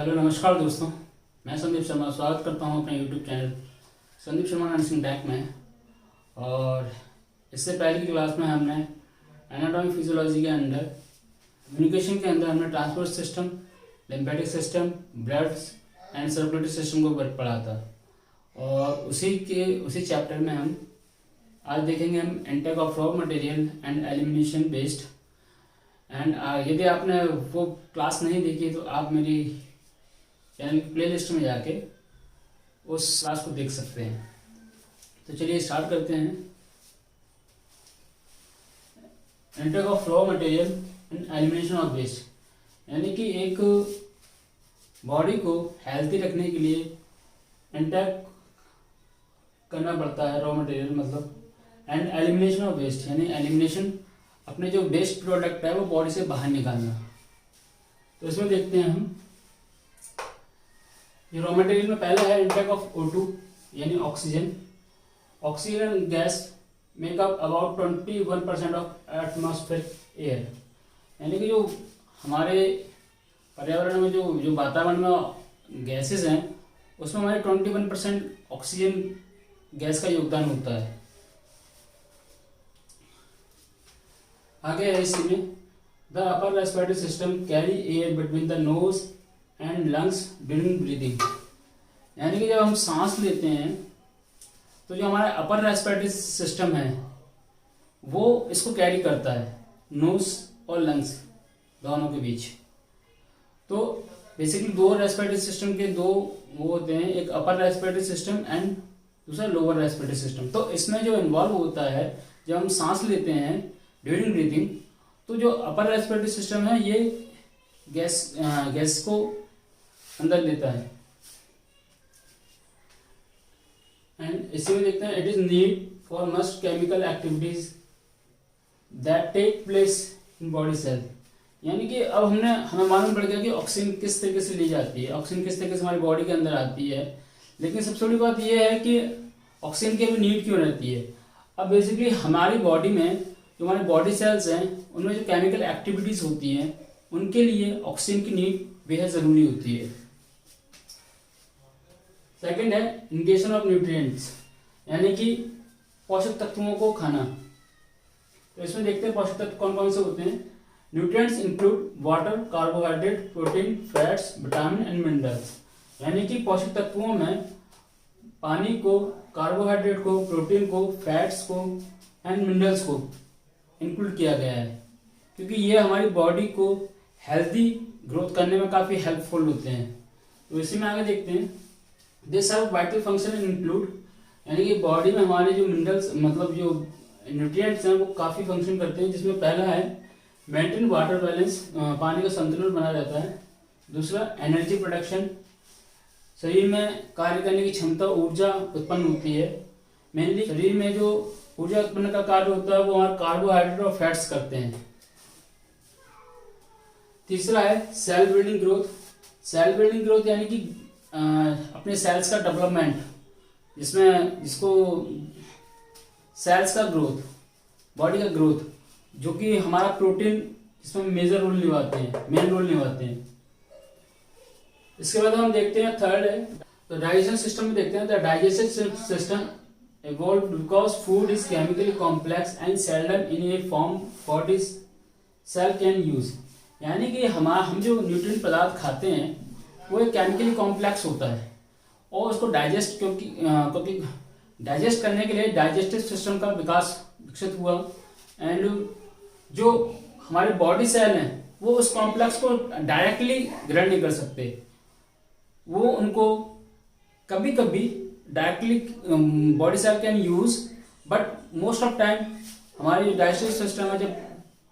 Hello नमस्कार दोस्तों, मैं संदीप शर्मा स्वागत करता हूं अपने YouTube channel Sandeep Sharma nursing tech में। और इससे पहले की क्लास में हमने एनाटॉमी फिजियोलॉजी के अंदर कम्युनिकेशन के अंदर हमने transport system, lymphatic system, blood and circulatory system को पढ़ा था। और उसी चैप्टर में हम आज देखेंगे हम intake of raw material and elimination based. And यदि आपने वो क्लास नहीं देखी तो आप मेरी चैनल की प्ले लिस्ट में जाके उस क्लास को देख सकते हैं। तो चलिए स्टार्ट करते हैं। Intake of raw material and elimination of waste, यानी कि एक बॉडी को हेल्थी रखने के लिए इंटेक करना पड़ता है रॉ मटेरियल मतलब, एंड एलिमिनेशन ऑफ वेस्ट यानी एलिमिनेशन अपने जो वेस्ट प्रोडक्ट है वो बॉडी से बाहर निकालना। तो इसमें देखते हैं हम ये रॉ मटेरियल में पहला है इंटेक ऑफ O2 यानी oxygen. Oxygen gas make up about 21% of atmospheric air, यानी कि जो हमारे पर्यावरण में जो वातावरण में गैसेस हैं उसमें हमारे 21% ऑक्सीजन गैस का योगदान होता है। आगे है इसी में the upper respiratory system carry air between the nose and lungs during breathing, यानी कि जब हम सांस लेते हैं तो जो हमारा अपर रेस्पिरेटरी सिस्टम है वो इसको कैरी करता है नोज और लंग्स दोनों के बीच। तो बेसिकली दो रेस्पिरेटरी सिस्टम के दो वो होते हैं, एक अपर रेस्पिरेटरी सिस्टम एंड दूसरा लोअर रेस्पिरेटरी सिस्टम। तो इसमें जो इन्वॉल्व होता है जब हम सांस लेते हैं ड्यूरिंग ब्रीदिंग, तो जो अपर रेस्पिरेटरी सिस्टम है ये गैस को अंदर लेता है। एंड इसी में देखते हैं it is need for must chemical activities that take place in body cell, यानी कि अब हमें मालूम पड़ गया कि ऑक्सीजन किस तरीके से ली जाती है, ऑक्सीजन किस तरीके से हमारी बॉडी के अंदर आती है। लेकिन सबसे बड़ी बात यह है कि ऑक्सीजन की भी नीड क्यों रहती है। अब बेसिकली हमारी बॉडी में जो हमारे बॉडी सेल्स हैं उनमें जो केमिकल एक्टिविटीज होती हैं उनके लिए ऑक्सीजन की नीड बेहद जरूरी होती है। सेकंड है इंगेशन ऑफ न्यूट्रिएंट्स, यानी कि पोषक तत्वों को खाना। तो इसमें देखते हैं पोषक तत्व कौन कौन से होते हैं। Nutrients include water, carbohydrate, protein, fats, vitamin and minerals, यानी कि पोषक तत्वों में पानी को, कार्बोहाइड्रेट को, प्रोटीन को, फैट्स को एंड मिनरल्स को इंक्लूड किया गया है, क्योंकि ये हमारी बॉडी को हेल्दी ग्रोथ करने में काफ़ी हेल्पफुल होते हैं। तो इसी में आगे देखते हैं this have vital function include, यानी कि बॉडी में हमारे जो मिनरल्स मतलब जो न्यूट्रिएंट्स हैं वो काफ़ी फंक्शन करते हैं, जिसमें पहला है मेंटेन वाटर बैलेंस, पानी का संतुलन बना रहता है। दूसरा एनर्जी प्रोडक्शन, शरीर में कार्य करने की क्षमता, ऊर्जा उत्पन्न होती है। मेनली शरीर में जो ऊर्जा उत्पन्न का कार्य होता है वो हमारे कार्बोहाइड्रेट और फैट्स करते हैं। तीसरा है cell building growth. Cell building growth यानी कि अपने सेल्स का डेवलपमेंट, जिसको सेल्स का ग्रोथ, बॉडी का ग्रोथ, जो कि हमारा प्रोटीन इसमें मेजर रोल निभाते हैं, मेन रोल निभाते हैं। इसके बाद हम देखते हैं थर्ड है तो डाइजेशन सिस्टम में देखते हैं। The digestive system evolved because food is chemically complex and seldom in a form body cell can use, यानी कि हम जो न्यूट्रिएंट पदार्थ खाते हैं वो एक केमिकली कॉम्प्लेक्स होता है और उसको डाइजेस्ट क्योंकि डाइजेस्ट करने के लिए डाइजेस्टिव सिस्टम का विकसित हुआ। एंड जो हमारे बॉडी सेल हैं वो उस कॉम्प्लेक्स को डायरेक्टली ग्रहण नहीं कर सकते, वो उनको कभी कभी directly body cell can use, but most of time हमारी जो डाइजेस्टिव सिस्टम है जब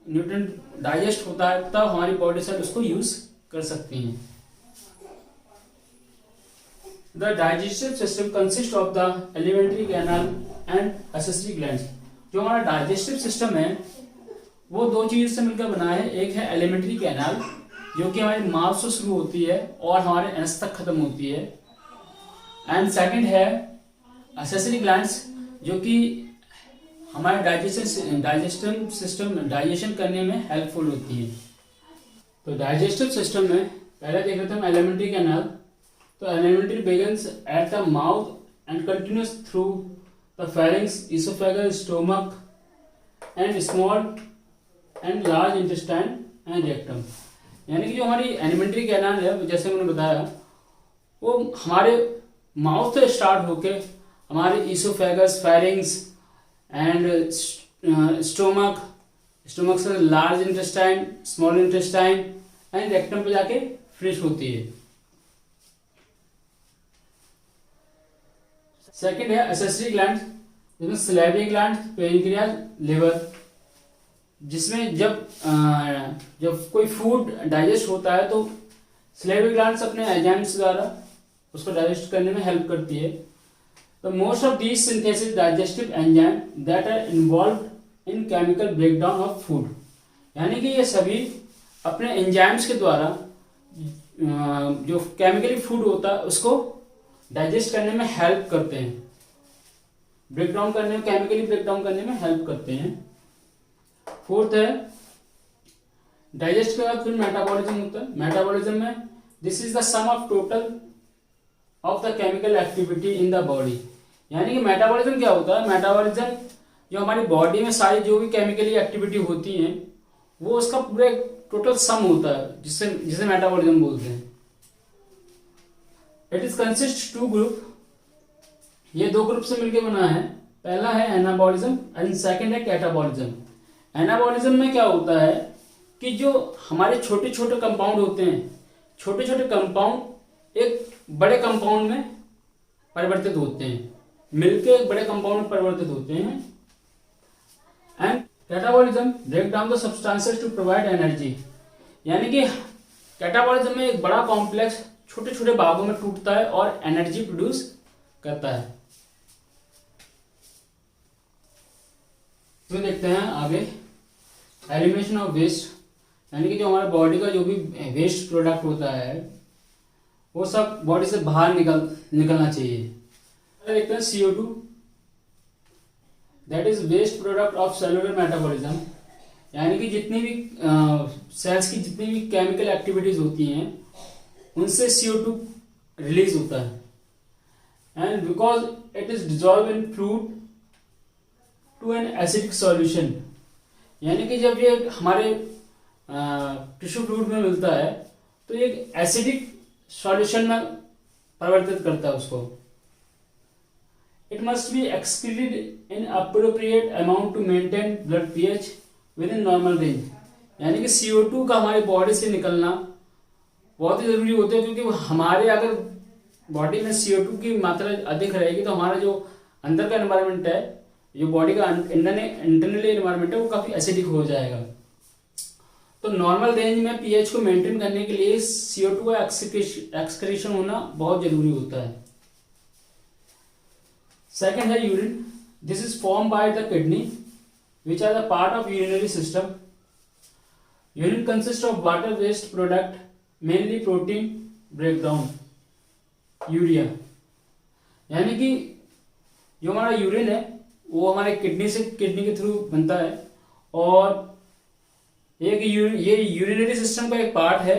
न्यूट्रिएंट डाइजेस्ट होता है तब हमारी बॉडी सेल उसको यूज कर सकती हैं। The digestive system consist of the alimentary canal and accessory glands. जो हमारा डाइजेस्टिव सिस्टम है वो दो चीज से मिलकर बना है। एक है एलिमेंट्री कैनाल जो कि हमारे माउथ से शुरू होती है और हमारे एनस तक खत्म होती है, एंड सेकंड है एक्सेसरी ग्लैंड्स जो कि हमारे डाइजेशन करने में हेल्पफुल होती है। तो डाइजेस्टिव सिस्टम में पहले देख रहे थे हम एलिमेंट्री कैनाल। तो alimentary begins at the mouth and continues through the pharynx, oesophagus, stomach and small and large intestine and rectum. यानी कि जो हमारी एलिमेंट्री कैनाल है, जैसे मैंने बताया, वो हमारे माउथ से स्टार्ट होके हमारे oesophagus, pharynx and stomach, stomach से large intestine, small intestine and rectum पे जाके फिनिश होती है। सेकंड है एसेसरी ग्लैंड, जिसमें सलेवरी ग्लैंड, पेनक्रियाज, लिवर, जिसमें जब कोई फूड डाइजेस्ट होता है तो सलेवरी ग्लैंड्स अपने एंजाइम्स द्वारा उसको डाइजेस्ट करने में हेल्प करती है। तो most of these synthesis digestive enzyme that are involved in chemical breakdown of food. यानी कि ये सभी अपने एंजाइम्स के द्वारा जो केमिकली फूड होता है उसको डाइजेस्ट करने में हेल्प करते हैं, ब्रेकडाउन करने में, केमिकली ब्रेकडाउन करने में हेल्प करते हैं। फोर्थ है डाइजेस्ट के बाद फिर मेटाबॉलिज्म होता है। मेटाबॉलिज्म में this is the sum of total of the chemical activity in the body. यानी कि मेटाबॉलिज्म क्या होता है? मेटाबॉलिज्म जो हमारी बॉडी में सारी जो भी केमिकली एक्टिविटी होती है वो उसका पूरा टोटल सम होता है, जिसे मेटाबॉलिज्म बोलते हैं। It is consist to group, ये दो ग्रुप से मिलकर बना है। पहला है एनाबॉलिज्म एंड सेकंड है कैटाबॉलिज्म। एनाबॉलिज्म में क्या होता है कि जो हमारे छोटे छोटे कंपाउंड होते हैं, छोटे छोटे कंपाउंड एक बड़े कंपाउंड में परिवर्तित होते हैं, मिलके एक बड़े कंपाउंड में परिवर्तित होते हैं। And catabolism break down the substances to provide energy. यानी कि कैटाबॉलिज्म में एक बड़ा कॉम्प्लेक्स छोटे छोटे भागों में टूटता है और एनर्जी प्रोड्यूस करता है। तो देखते हैं आगे एलिमिनेशन ऑफ वेस्ट, यानी कि जो हमारे बॉडी का जो भी वेस्ट प्रोडक्ट होता है वो सब बॉडी से बाहर निकलना चाहिए। देखते हैं CO2, that is waste product of cellular metabolism. यानी कि जितनी भी सेल्स की जितनी भी केमिकल एक्टिविटीज होती हैं उनसे CO2 रिलीज होता है। And because it is dissolve in fluid to an acidic solution. यानी कि जब ये हमारे टिश्यू फ्लूइड में मिलता है तो ये एसिडिक सॉल्यूशन में परिवर्तित करता है उसको। It must be excreted in appropriate amount to maintain blood pH within normal range. यानी कि CO2 का हमारी बॉडी से निकलना बहुत ही जरूरी होता है, क्योंकि हमारे अगर बॉडी में CO2 की मात्रा अधिक रहेगी तो हमारा जो अंदर का एनवायरनमेंट है, जो बॉडी का इंटरनली एनवायरनमेंट है, वो काफी एसिडिक हो जाएगा। तो नॉर्मल रेंज में pH को मेंटेन करने के लिए CO2 का एक्सक्रीशन होना बहुत जरूरी होता है। सेकेंड है urine. This is form by the kidney which are the part of urinary system. Urine consist of water waste product, mainly protein breakdown, urea. यानी कि जो हमारा यूरिन है वो हमारे किडनी के थ्रू बनता है और ये यूरिनरी सिस्टम का एक पार्ट है।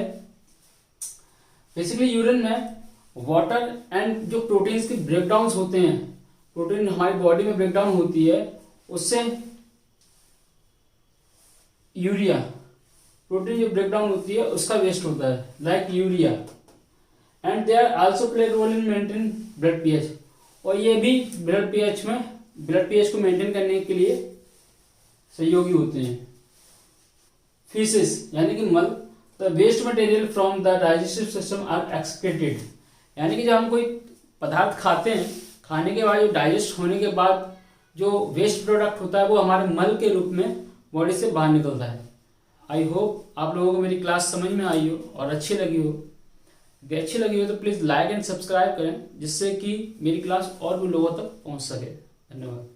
बेसिकली यूरिन में वाटर एंड जो प्रोटीन्स के ब्रेकडाउन्स होते हैं, प्रोटीन हमारी बॉडी में ब्रेकडाउन होती है, उससे यूरिया, प्रोटीन जो ब्रेकडाउन होती है उसका वेस्ट होता है, like urea. And they are also play role in maintain blood pH। और ये भी ब्लड pH को मेंटेन करने के लिए सहयोगी होते हैं। फीसिस यानी कि मल, the waste material from the digestive system are excreted. यानी कि जब हम कोई पदार्थ खाते हैं, खाने के बाद जो डाइजेस्ट होने के बाद जो वेस्ट प्रोडक्ट होता है वो हमारे मल के रूप में बॉडी से बाहर निकलता है। आई होप आप लोगों को मेरी क्लास समझ में आई हो और अच्छी लगी हो। अगर अच्छी लगी हो तो प्लीज़ लाइक एंड सब्सक्राइब करें, जिससे कि मेरी क्लास और भी लोगों तक पहुंच सके। धन्यवाद।